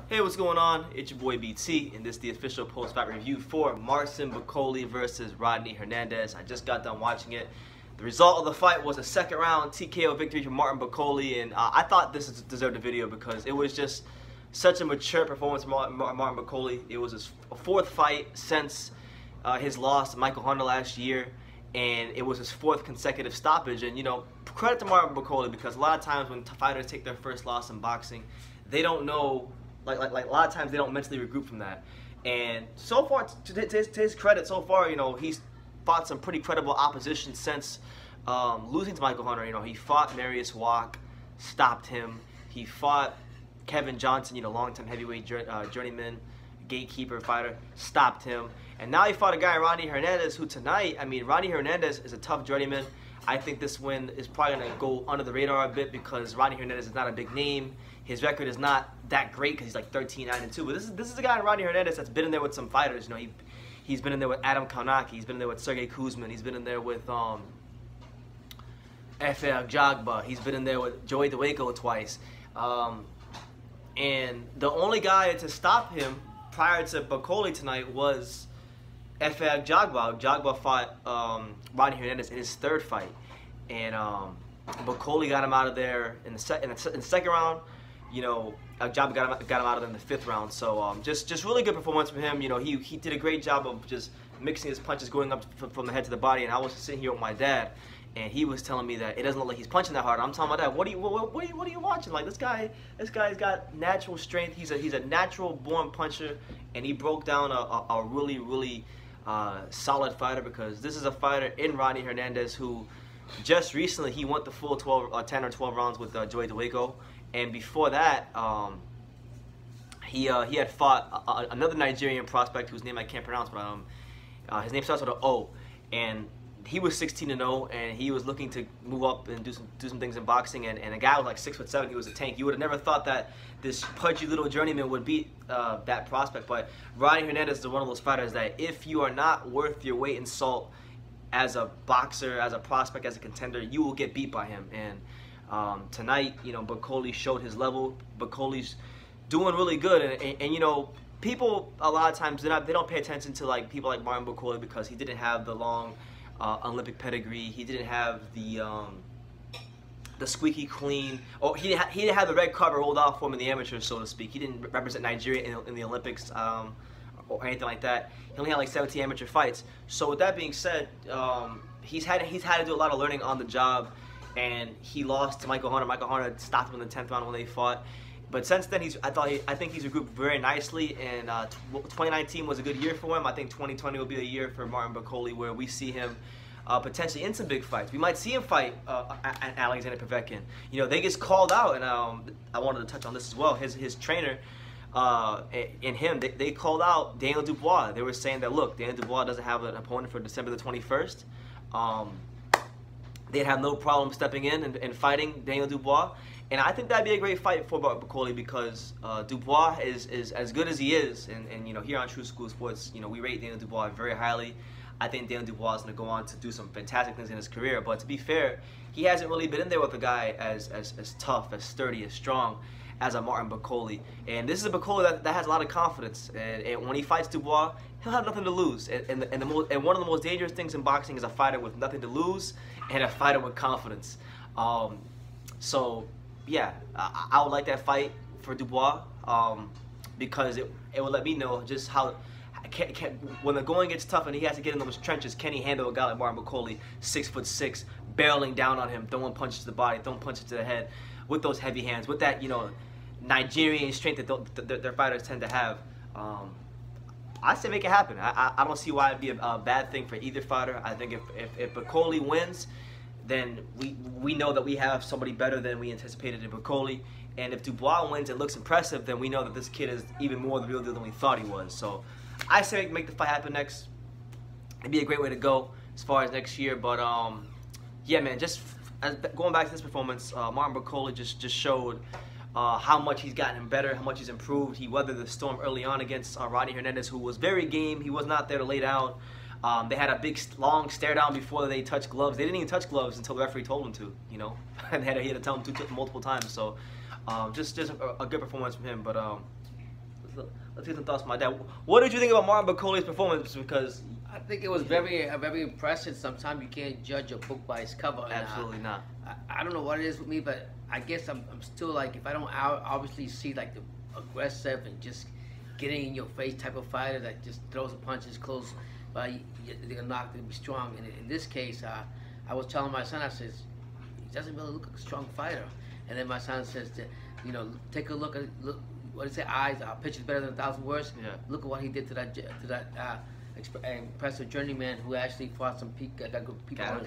Hey, what's going on? It's your boy BT, and this is the official post-fight review for Marcin Bakole versus Rodney Hernandez. I just got done watching it. The result of the fight was a second-round TKO victory for Marcin Bakole, and I thought this deserved a video because it was just such a mature performance from Marcin Bakole. It was his fourth fight since his loss to Michael Hunter last year, and it was his fourth consecutive stoppage. And, you know, credit to Marcin Bakole, because a lot of times when fighters take their first loss in boxing, they don't know. Like a lot of times they don't mentally regroup from that. And so far, to his credit, so far, you know, he's fought some pretty credible opposition since losing to Michael Hunter. You know, he fought Marius Walk, stopped him. He fought Kevin Johnson, you know, long-time heavyweight journeyman, gatekeeper fighter, stopped him. And now he fought a guy, Rodney Hernandez, who tonight, I mean, Rodney Hernandez is a tough journeyman. I think this win is probably going to go under the radar a bit because Rodney Hernandez is not a big name. His record is not that great because he's like 13-9-2. But this is a guy, Rodney Hernandez, that's been in there with some fighters. You know, he's been in there with Adam Kaunaki. He's been in there with Sergey Kuzmin. He's been in there with Efe Ajagba. He's been in there with Joey Dubios twice. And the only guy to stop him prior to Bakole tonight was Efe Ajagba. Ajagba fought Rodney Hernandez in his third fight, and Bakole got him out of there in the second round. You know, Ajagba got him out of there in the fifth round. So just really good performance from him. You know, he did a great job of just mixing his punches, going up from the head to the body. And I was sitting here with my dad, and he was telling me that it doesn't look like he's punching that hard. I'm telling my dad, what are you watching? Like, this guy's got natural strength. He's a natural born puncher, and he broke down a really solid fighter, because this is a fighter in Rodney Hernandez who just recently he went the full 10 or 12 rounds with Joey Dubios, and before that he had fought another Nigerian prospect whose name I can't pronounce, but his name starts with an O, and he was 16-0, and he was looking to move up and do some things in boxing, and a guy was like 6'7", he was a tank. You would have never thought that this pudgy little journeyman would beat that prospect. But Rodney Hernandez is one of those fighters that if you are not worth your weight in salt as a boxer, as a prospect, as a contender, you will get beat by him. And tonight, you know, Bakole showed his level. Bakole's doing really good, and you know, people a lot of times they don't pay attention to like people like Marcin Bakole because he didn't have the long Olympic pedigree. He didn't have the squeaky clean, or he didn't have the red carpet rolled off for him in the amateurs, so to speak. He didn't represent Nigeria in the Olympics or anything like that. He only had like 17 amateur fights. So with that being said, he's had to do a lot of learning on the job, and he lost to Michael Hunter. Michael Hunter stopped him in the 10th round when they fought. But since then, I think he's regrouped very nicely, and 2019 was a good year for him. I think 2020 will be a year for Marcin Bakole where we see him potentially in some big fights. We might see him fight Alexander Povetkin. You know, they get called out, and I wanted to touch on this as well. His trainer and him, they called out Daniel Dubois. They were saying that, look, Daniel Dubois doesn't have an opponent for December the 21st. They'd have no problem stepping in and fighting Daniel Dubois. And I think that'd be a great fight for Bakole, because Dubois is as good as he is, and you know, here on True School Sports, you know, we rate Daniel Dubois very highly. I think Daniel Dubois is going to go on to do some fantastic things in his career. But to be fair, he hasn't really been in there with a guy as tough, as sturdy, as strong as a Marcin Bakole. And this is a Bakole that has a lot of confidence. And when he fights Dubois, he'll have nothing to lose. And one of the most dangerous things in boxing is a fighter with nothing to lose and a fighter with confidence. So yeah, I would like that fight for Dubois, because it will let me know just how, when the going gets tough and he has to get in those trenches, can he handle a guy like Marcin Bakole, 6'6", barreling down on him, throwing punches to the body, throwing punches to the head, with those heavy hands, with that, you know, Nigerian strength that their fighters tend to have. I say make it happen. I don't see why it'd be a bad thing for either fighter. I think if Bakole wins, then we know that we have somebody better than we anticipated in Bakole. And if Dubois wins and looks impressive, then we know that this kid is even more the real deal than we thought he was. So I say make the fight happen next. It'd be a great way to go as far as next year. But yeah, man, just going back to this performance, Marcin Bakole just showed how much he's gotten better, how much he's improved. He weathered the storm early on against Rodney Hernandez, who was very game. He was not there to lay down. They had a big, long stare down before they touched gloves. They didn't even touch gloves until the referee told them to, you know. And he had to tell them to multiple times. So just a good performance from him. But let's get some thoughts from my dad. What did you think about Martin Bakole's performance? Because I think it was very impressive. Sometimes you can't judge a book by its cover. And, absolutely not. I don't know what it is with me, but I guess I'm still like, if I don't obviously see like the aggressive and just getting in your face type of fighter that just throws a punches close, but they're gonna knock, they're gonna be strong. And in this case, I was telling my son, I says, he doesn't really look like a strong fighter. And then my son says, you know, take a look at what did he say? Eyes, pictures better than 1,000 words. Yeah. Look at what he did to that impressive journeyman who actually fought some got good people on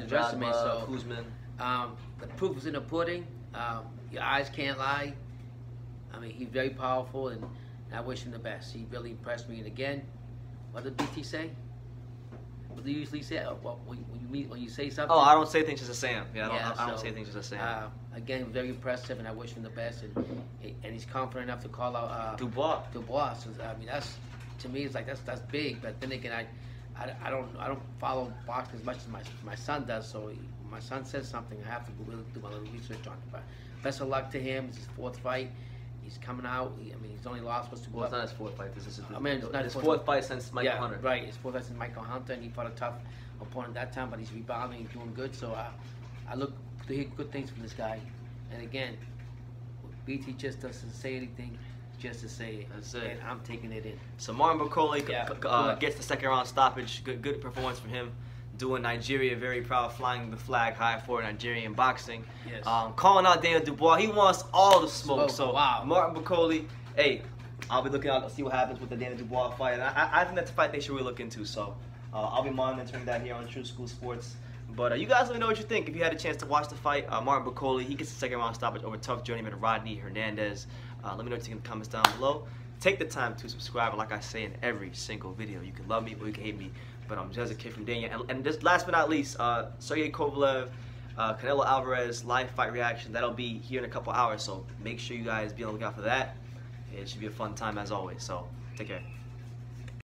his resume. So the proof is in the pudding. Your eyes can't lie. I mean, he's very powerful, and I wish him the best. He really impressed me. And again, what did BT say? What do you usually say? When you say something? Oh, I don't say things just to say them. Yeah, I don't say things just to say them. Again, very impressive, and I wish him the best. And he's confident enough to call out Dubois. So, I mean, that's, to me, it's like that's big. But then again, I don't follow boxing as much as my son does. So when my son says something, I have to do my little research on it. But best of luck to him. It's his 4th fight. He's coming out. I mean, he's only lost was to Well, it's not his 4th fight. This is his 4th fight since Michael Hunter. Right, his 4th fight since Michael Hunter, and he fought a tough opponent that time, but he's rebounding, he's doing good. So I look to hear good things from this guy. And again, BT just doesn't say anything just to say it. That's it. And I'm taking it in. So Martin Bakole gets the 2nd round stoppage. Good performance from him. Doing Nigeria very proud, flying the flag high for Nigerian boxing. Yes. Calling out Daniel Dubois. He wants all the smoke. So wow. Martin Bakole, hey, I'll be looking out to see what happens with the Daniel Dubois fight. And I think that's a fight they should really look into. So I'll be monitoring that here on True School Sports. But you guys let me know what you think. If you had a chance to watch the fight, Martin Bakole, he gets the 2nd round stoppage over tough journeyman Rodney Hernandez. Let me know what you think in the comments down below. Take the time to subscribe. Like I say in every single video, you can love me or you can hate me. But I'm just a kid from Dania. And just last but not least, Sergey Kovalev, Canelo Alvarez live fight reaction. That'll be here in a couple hours. So make sure you guys be on the lookout for that. It should be a fun time as always. So take care.